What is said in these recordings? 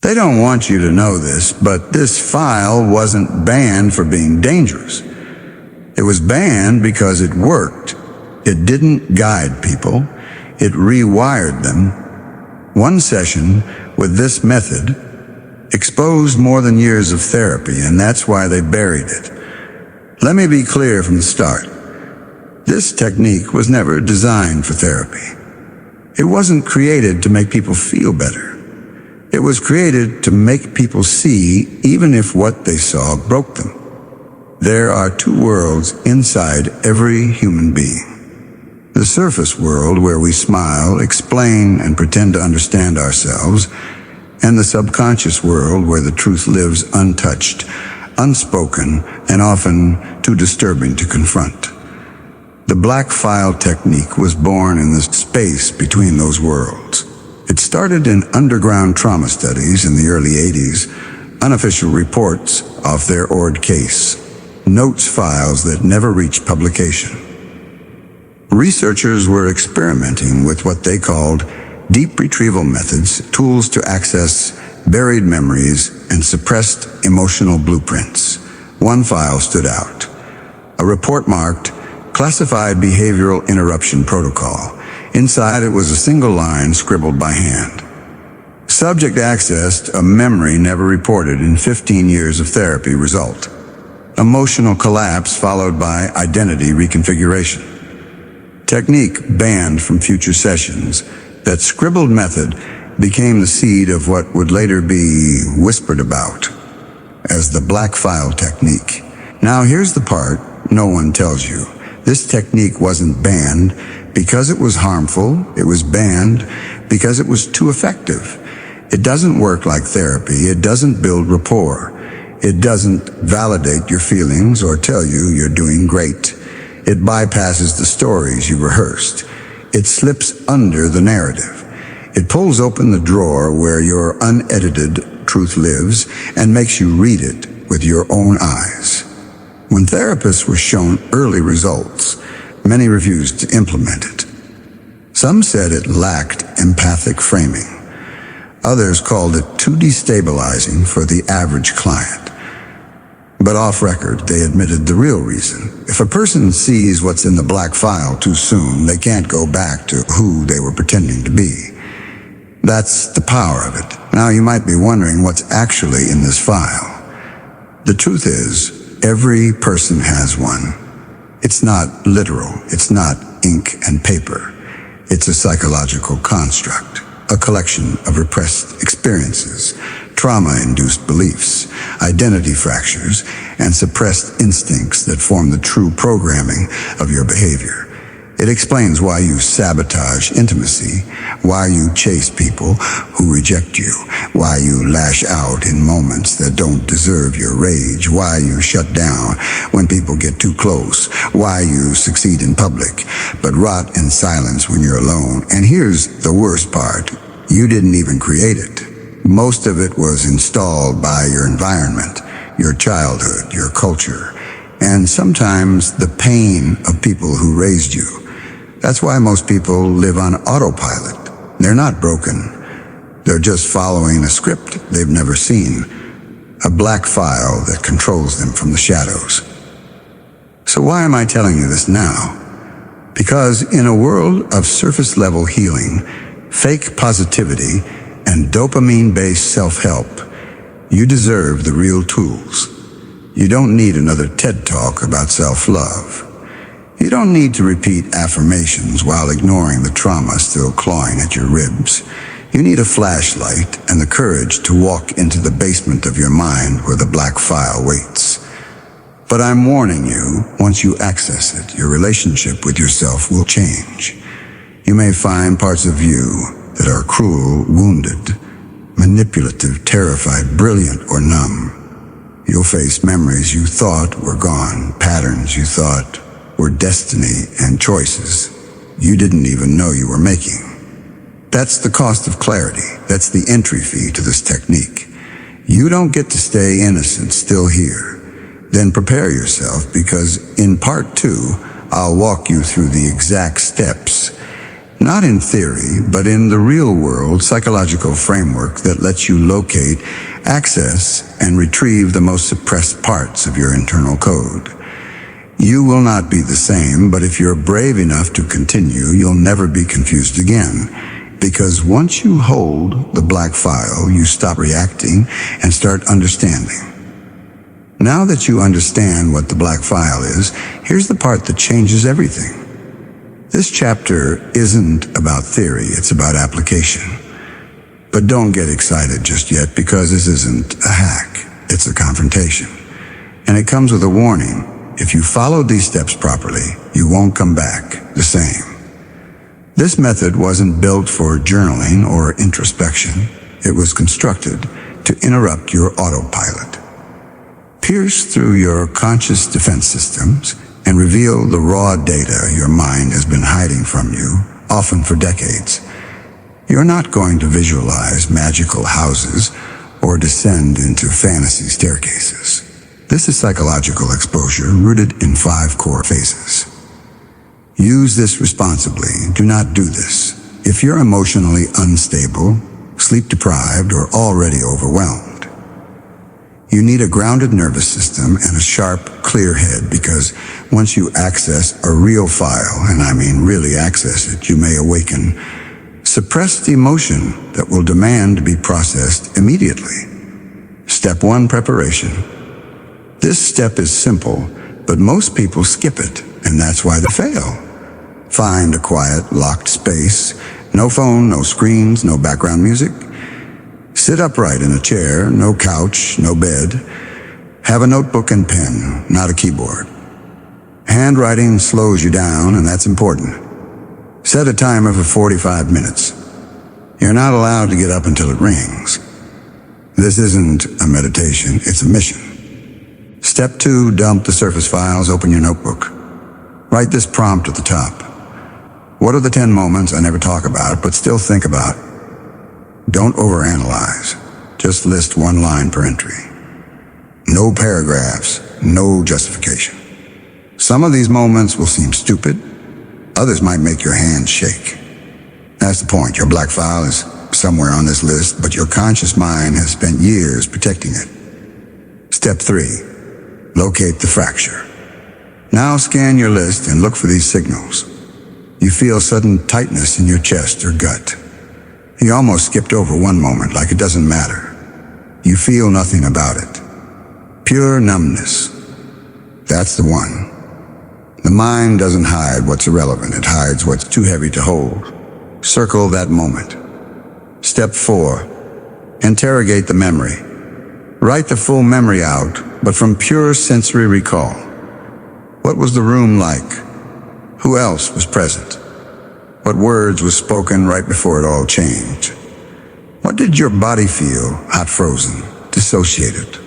They don't want you to know this, but this file wasn't banned for being dangerous. It was banned because it worked. It didn't guide people. It rewired them. One session with this method exposed more than years of therapy, and that's why they buried it. Let me be clear from the start. This technique was never designed for therapy. It wasn't created to make people feel better. It was created to make people see, even if what they saw broke them. There are two worlds inside every human being. The surface world, where we smile, explain, and pretend to understand ourselves, and the subconscious world, where the truth lives untouched, unspoken, and often too disturbing to confront. The black file technique was born in the space between those worlds. It started in underground trauma studies in the early 80s, unofficial reports of their Ord case, notes files that never reached publication. Researchers were experimenting with what they called deep retrieval methods, tools to access buried memories and suppressed emotional blueprints. One file stood out. A report marked Classified Behavioral Interruption Protocol. Inside it was a single line scribbled by hand. Subject accessed a memory never reported in 15 years of therapy. Result: emotional collapse followed by identity reconfiguration. Technique banned from future sessions. That scribbled method became the seed of what would later be whispered about as the black file technique. Now here's the part no one tells you. This technique wasn't banned because it was harmful. It was banned because it was too effective. It doesn't work like therapy. It doesn't build rapport. It doesn't validate your feelings or tell you you're doing great. It bypasses the stories you rehearsed. It slips under the narrative. It pulls open the drawer where your unedited truth lives and makes you read it with your own eyes. When therapists were shown early results, many refused to implement it. Some said it lacked empathic framing. Others called it too destabilizing for the average client. But off record, they admitted the real reason. If a person sees what's in the black file too soon, they can't go back to who they were pretending to be. That's the power of it. Now you might be wondering what's actually in this file. The truth is, every person has one. It's not literal. It's not ink and paper. It's a psychological construct, a collection of repressed experiences, trauma-induced beliefs, identity fractures, and suppressed instincts that form the true programming of your behavior. It explains why you sabotage intimacy, why you chase people who reject you, why you lash out in moments that don't deserve your rage, why you shut down when people get too close, why you succeed in public, but rot in silence when you're alone. And here's the worst part. You didn't even create it. Most of it was installed by your environment, your childhood, your culture, and sometimes the pain of people who raised you. That's why most people live on autopilot. They're not broken. They're just following a script they've never seen, a black file that controls them from the shadows. So why am I telling you this now? Because in a world of surface-level healing, fake positivity, and dopamine-based self-help, you deserve the real tools. You don't need another TED Talk about self-love. You don't need to repeat affirmations while ignoring the trauma still clawing at your ribs. You need a flashlight and the courage to walk into the basement of your mind where the black file waits. But I'm warning you, once you access it, your relationship with yourself will change. You may find parts of you that are cruel, wounded, manipulative, terrified, brilliant, or numb. You'll face memories you thought were gone, patterns you thought were destiny, and choices you didn't even know you were making. That's the cost of clarity. That's the entry fee to this technique. You don't get to stay innocent still here. Then prepare yourself, because in part 2, I'll walk you through the exact steps Not in theory, but in the real-world psychological framework that lets you locate, access, and retrieve the most suppressed parts of your internal code. You will not be the same, but if you're brave enough to continue, you'll never be confused again. Because once you hold the black file, you stop reacting and start understanding. Now that you understand what the black file is, here's the part that changes everything. This chapter isn't about theory, it's about application. But don't get excited just yet, because this isn't a hack, it's a confrontation. And it comes with a warning. If you follow these steps properly, you won't come back the same. This method wasn't built for journaling or introspection. It was constructed to interrupt your autopilot, pierce through your conscious defense systems, and reveal the raw data your mind has been hiding from you, often for decades. You're not going to visualize magical houses or descend into fantasy staircases. This is psychological exposure rooted in 5 core phases. Use this responsibly. Do not do this if you're emotionally unstable, sleep-deprived, or already overwhelmed. You need a grounded nervous system and a sharp, clear head, because once you access a real file, and I mean really access it, you may awaken suppressed emotion that will demand to be processed immediately. Step 1, preparation. This step is simple, but most people skip it, and that's why they fail. Find a quiet, locked space. No phone, no screens, no background music. Sit upright in a chair, no couch, no bed. Have a notebook and pen, not a keyboard. Handwriting slows you down, and that's important. Set a timer for 45 minutes. You're not allowed to get up until it rings. This isn't a meditation, it's a mission. Step 2, dump the surface files, open your notebook. Write this prompt at the top. What are the 10 moments I never talk about, but still think about? Don't overanalyze. Just list 1 line per entry. No paragraphs, no justification. Some of these moments will seem stupid. Others might make your hands shake. That's the point. Your black file is somewhere on this list, but your conscious mind has spent years protecting it. Step 3, locate the fracture. Now scan your list and look for these signals. You feel sudden tightness in your chest or gut. You almost skipped over one moment, like it doesn't matter. You feel nothing about it. Pure numbness. That's the one. The mind doesn't hide what's irrelevant. It hides what's too heavy to hold. Circle that moment. Step 4. Interrogate the memory. Write the full memory out, but from pure sensory recall. What was the room like? Who else was present? What words were spoken right before it all changed? What did your body feel, hot, frozen, dissociated?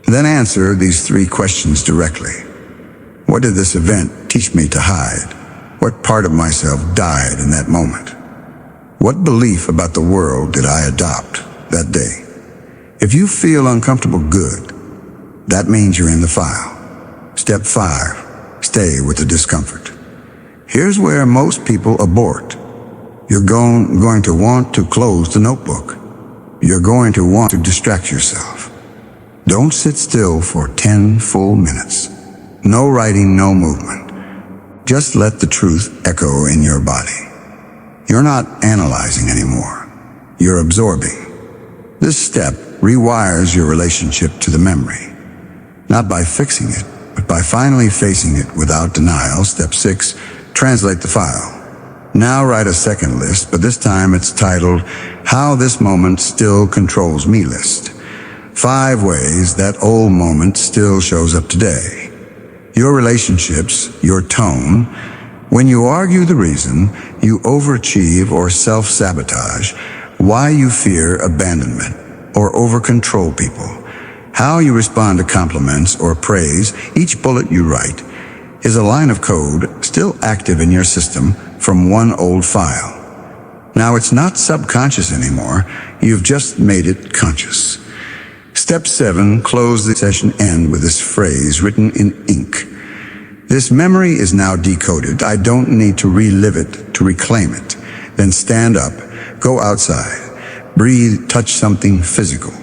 Then answer these 3 questions directly. What did this event teach me to hide? What part of myself died in that moment? What belief about the world did I adopt that day? If you feel uncomfortable, good. That means you're in the file. Step 5, stay with the discomfort. Here's where most people abort. You're going to want to close the notebook. You're going to want to distract yourself. Don't sit still for 10 full minutes. No writing, no movement. Just let the truth echo in your body. You're not analyzing anymore. You're absorbing. This step rewires your relationship to the memory. Not by fixing it, but by finally facing it without denial. Step 6, translate the file. Now write a second list, but this time it's titled, How This Moment Still Controls Me List. 5 ways that old moment still shows up today. Your relationships, your tone. When you argue the reason, you overachieve or self-sabotage, why you fear abandonment or over-control people, how you respond to compliments or praise. Each bullet you write is a line of code still active in your system from one old file. Now it's not subconscious anymore, you've just made it conscious. Step 7, close the session end with this phrase written in ink. This memory is now decoded. I don't need to relive it to reclaim it. Then stand up, go outside, breathe, touch something physical.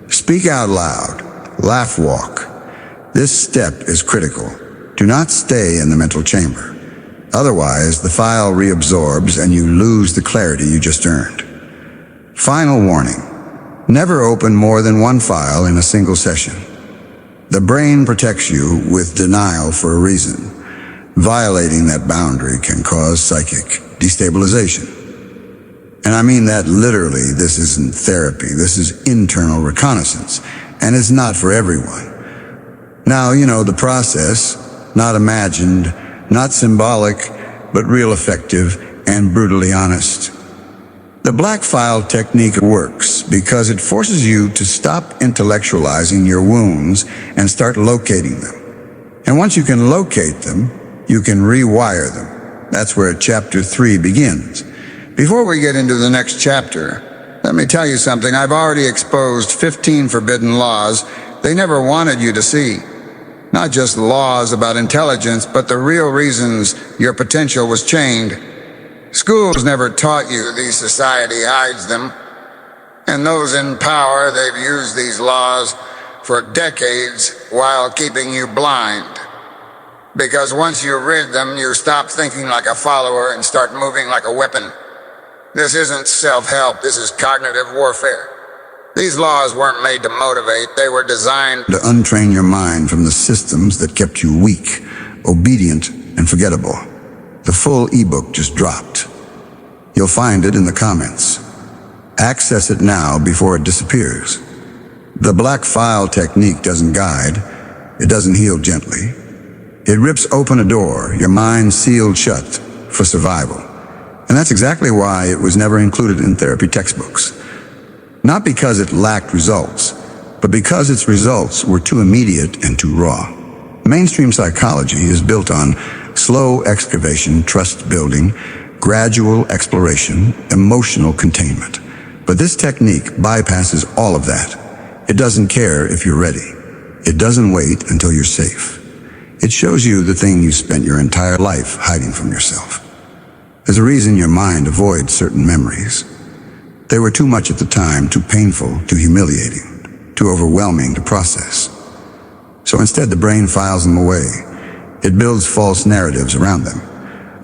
Speak out loud, laugh, walk. This step is critical. Do not stay in the mental chamber. Otherwise, the file reabsorbs and you lose the clarity you just earned. Final warning. Never open more than one file in a single session. The brain protects you with denial for a reason. Violating that boundary can cause psychic destabilization. And I mean that literally. This isn't therapy. This is internal reconnaissance, and it's not for everyone. Now, you know the process, not imagined, not symbolic, but real effective and brutally honest. The black file technique works because it forces you to stop intellectualizing your wounds and start locating them. And once you can locate them, you can rewire them. That's where chapter 3 begins. Before we get into the next chapter, let me tell you something. I've already exposed 15 forbidden laws they never wanted you to see. Not just laws about intelligence, but the real reasons your potential was chained. Schools never taught you these. Society hides them. And those in power, they've used these laws for decades while keeping you blind. Because once you rid them, you stop thinking like a follower and start moving like a weapon. This isn't self-help, this is cognitive warfare. These laws weren't made to motivate, they were designed to untrain your mind from the systems that kept you weak, obedient, and forgettable. The full ebook just dropped. You'll find it in the comments. Access it now before it disappears. The black file technique doesn't guide. It doesn't heal gently. It rips open a door, your mind sealed shut for survival. And that's exactly why it was never included in therapy textbooks. Not because it lacked results, but because its results were too immediate and too raw. Mainstream psychology is built on slow excavation, trust building, gradual exploration, emotional containment. But this technique bypasses all of that. It doesn't care if you're ready. It doesn't wait until you're safe. It shows you the thing you spent your entire life hiding from yourself. There's a reason your mind avoids certain memories. They were too much at the time, too painful, too humiliating, too overwhelming to process. So instead, the brain files them away. It builds false narratives around them.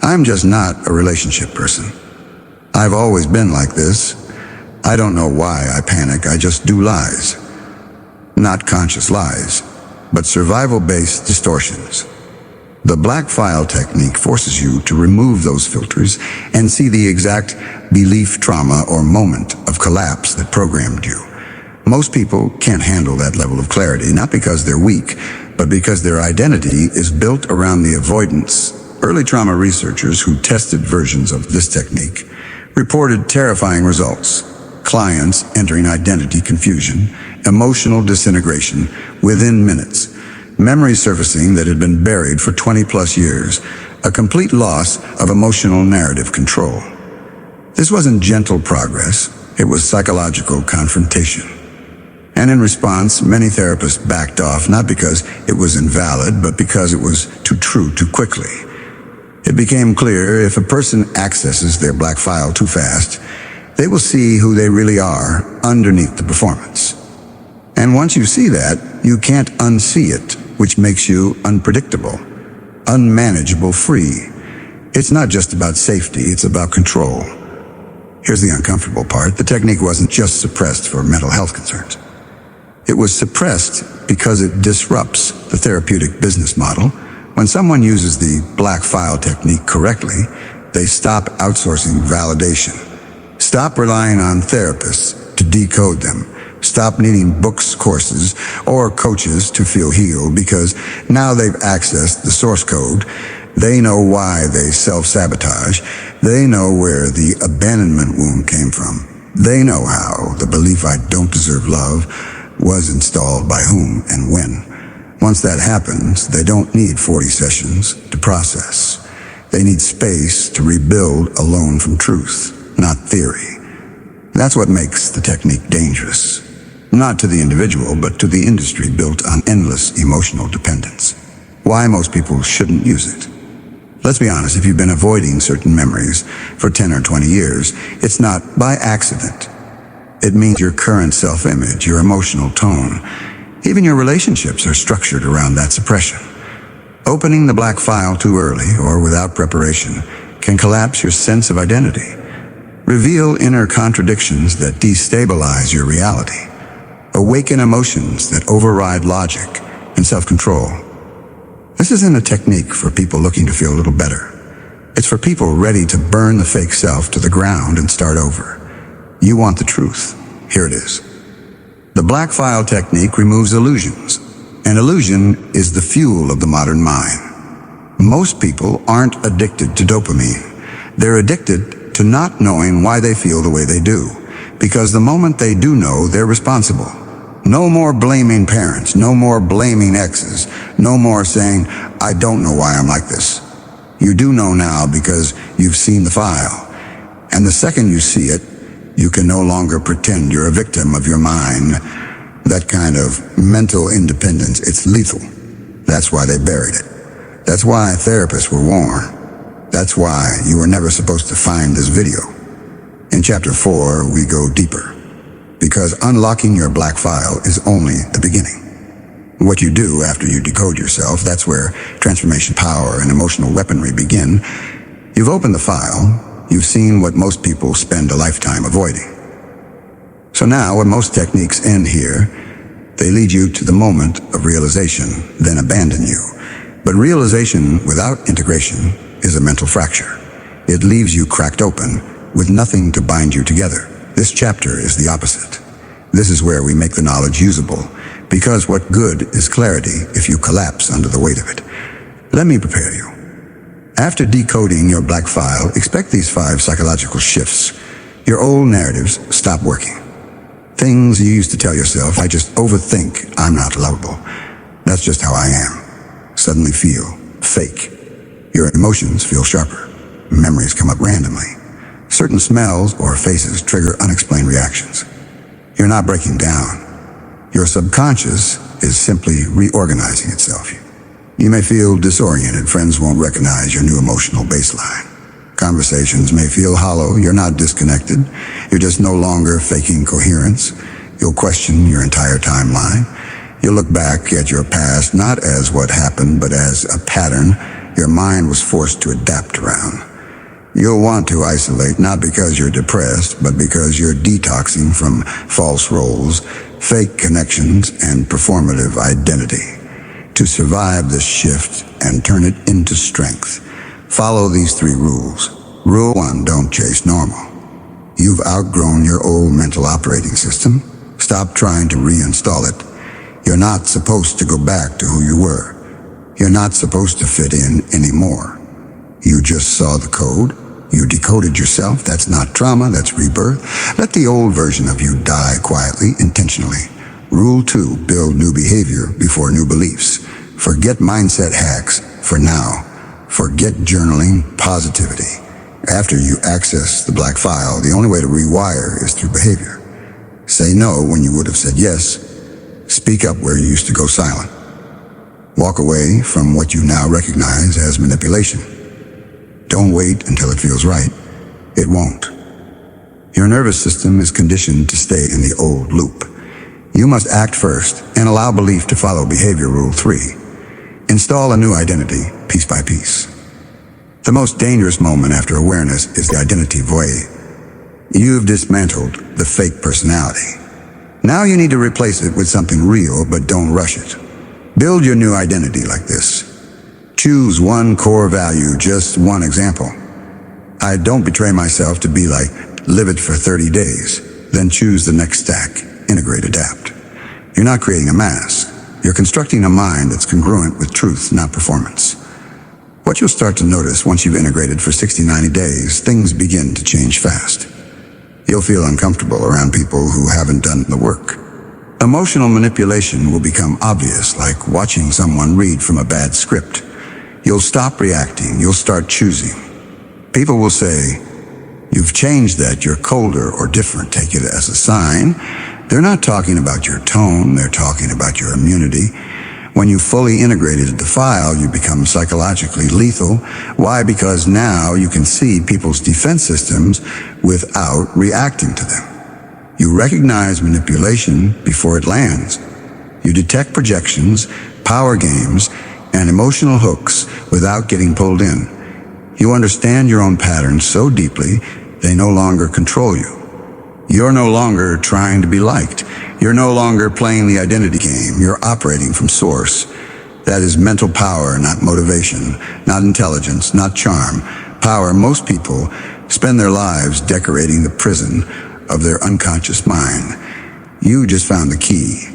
I'm just not a relationship person. I've always been like this. I don't know why I panic, I just do lies. Not conscious lies, but survival-based distortions. The black file technique forces you to remove those filters and see the exact belief trauma or moment of collapse that programmed you. Most people can't handle that level of clarity, not because they're weak, but because their identity is built around the avoidance. Early trauma researchers who tested versions of this technique reported terrifying results. Clients entering identity confusion, emotional disintegration within minutes, memory surfacing that had been buried for 20+ years, a complete loss of emotional narrative control. This wasn't gentle progress, it was psychological confrontation. And in response, many therapists backed off, not because it was invalid, but because it was too true too quickly. It became clear if a person accesses their black file too fast, they will see who they really are underneath the performance. And once you see that, you can't unsee it, which makes you unpredictable, unmanageable, free. It's not just about safety, it's about control. Here's the uncomfortable part. The technique wasn't just suppressed for mental health concerns. It was suppressed because it disrupts the therapeutic business model. When someone uses the black file technique correctly, they stop outsourcing validation. Stop relying on therapists to decode them. Stop needing books, courses, or coaches to feel healed, because now they've accessed the source code. They know why they self-sabotage. They know where the abandonment wound came from. They know how the belief I don't deserve love was installed by whom and when. Once that happens, they don't need 40 sessions to process. They need space to rebuild alone from truth, not theory. That's what makes the technique dangerous. Not to the individual, but to the industry built on endless emotional dependence. why most people shouldn't use it. Let's be honest, if you've been avoiding certain memories for 10 or 20 years, it's not by accident. It means your current self-image, your emotional tone, even your relationships are structured around that suppression. Opening the black file too early or without preparation can collapse your sense of identity, reveal inner contradictions that destabilize your reality, awaken emotions that override logic and self-control. This isn't a technique for people looking to feel a little better. It's for people ready to burn the fake self to the ground and start over. You want the truth. Here it is. The black file technique removes illusions, and illusion is the fuel of the modern mind. Most people aren't addicted to dopamine. They're addicted to not knowing why they feel the way they do, because the moment they do know, they're responsible. No more blaming parents, no more blaming exes, no more saying, I don't know why I'm like this. You do know now because you've seen the file. And the second you see it, you can no longer pretend you're a victim of your mind. That kind of mental independence, it's lethal. That's why they buried it. That's why therapists were warned. That's why you were never supposed to find this video. In Chapter 4, we go deeper. Because unlocking your black file is only the beginning. What you do after you decode yourself, that's where transformation power and emotional weaponry begin. You've opened the file. You've seen what most people spend a lifetime avoiding. So now, when most techniques end here, they lead you to the moment of realization, then abandon you. But realization without integration is a mental fracture. It leaves you cracked open with nothing to bind you together. This chapter is the opposite. This is where we make the knowledge usable, because what good is clarity if you collapse under the weight of it? Let me prepare you. After decoding your black file, expect these 5 psychological shifts. Your old narratives stop working. Things you used to tell yourself, I just overthink, I'm not lovable. That's just how I am. Suddenly feel fake. Your emotions feel sharper. Memories come up randomly. Certain smells or faces trigger unexplained reactions. You're not breaking down. Your subconscious is simply reorganizing itself. You may feel disoriented. Friends won't recognize your new emotional baseline. Conversations may feel hollow. You're not disconnected. You're just no longer faking coherence. You'll question your entire timeline. You'll look back at your past not as what happened, but as a pattern your mind was forced to adapt around. You'll want to isolate not because you're depressed, but because you're detoxing from false roles, fake connections, and performative identity. To survive this shift and turn it into strength, follow these 3 rules. Rule 1, don't chase normal. You've outgrown your old mental operating system. Stop trying to reinstall it. You're not supposed to go back to who you were. You're not supposed to fit in anymore. You just saw the code. You decoded yourself. That's not trauma, that's rebirth. Let the old version of you die quietly, intentionally. Rule 2, build new behavior before new beliefs. Forget mindset hacks for now. Forget journaling, positivity. After you access the black file, the only way to rewire is through behavior. Say no when you would have said yes. Speak up where you used to go silent. Walk away from what you now recognize as manipulation. Don't wait until it feels right. It won't. Your nervous system is conditioned to stay in the old loop. You must act first and allow belief to follow behavior. Rule 3. Install a new identity, piece by piece. The most dangerous moment after awareness is the identity void. You've dismantled the fake personality. Now you need to replace it with something real, but don't rush it. Build your new identity like this. Choose one core value, just one example. I don't betray myself to be like, live it for 30 days. Then choose the next stack, integrate, adapt. You're not creating a mask. You're constructing a mind that's congruent with truth, not performance. What you'll start to notice once you've integrated for 60, 90 days, things begin to change fast. You'll feel uncomfortable around people who haven't done the work. Emotional manipulation will become obvious, like watching someone read from a bad script. You'll stop reacting. You'll start choosing. People will say, you've changed that, you're colder or different. Take it as a sign. They're not talking about your tone. They're talking about your immunity. When you fully integrated the file, you become psychologically lethal. Why? Because now you can see people's defense systems without reacting to them. You recognize manipulation before it lands. You detect projections, power games, and emotional hooks without getting pulled in. You understand your own patterns so deeply, they no longer control you. You're no longer trying to be liked. You're no longer playing the identity game. You're operating from source. That is mental power, not motivation, not intelligence, not charm. Power. Most people spend their lives decorating the prison of their unconscious mind. You just found the key.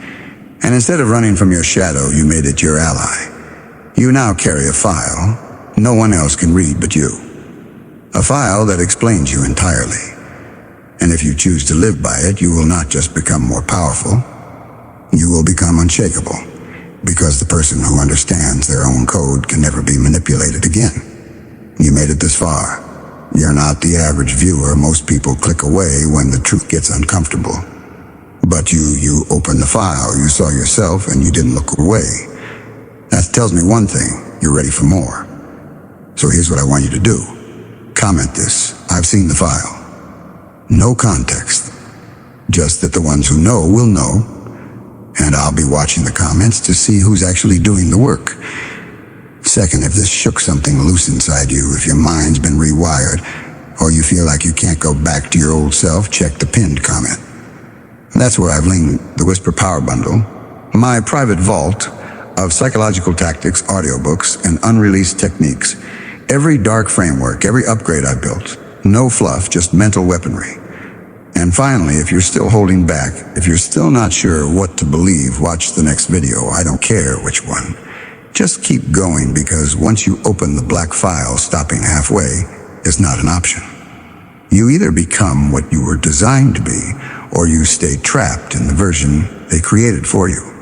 And instead of running from your shadow, you made it your ally. You now carry a file no one else can read but you. A file that explains you entirely. And if you choose to live by it, you will not just become more powerful, you will become unshakable, because the person who understands their own code can never be manipulated again. You made it this far. You're not the average viewer. Most people click away when the truth gets uncomfortable. But you opened the file, you saw yourself, and you didn't look away. That tells me one thing: you're ready for more. So here's what I want you to do. Comment this: I've seen the file. No context. Just that the ones who know will know, and I'll be watching the comments to see who's actually doing the work. Second, if this shook something loose inside you, if your mind's been rewired, or you feel like you can't go back to your old self, check the pinned comment. That's where I've linked the Whisper Power Bundle, my private vault of psychological tactics, audiobooks, and unreleased techniques. Every dark framework, every upgrade I built. No fluff, just mental weaponry. And finally, if you're still holding back, if you're still not sure what to believe, watch the next video. I don't care which one. Just keep going, because once you open the black file, stopping halfway is not an option. You either become what you were designed to be, or you stay trapped in the version they created for you.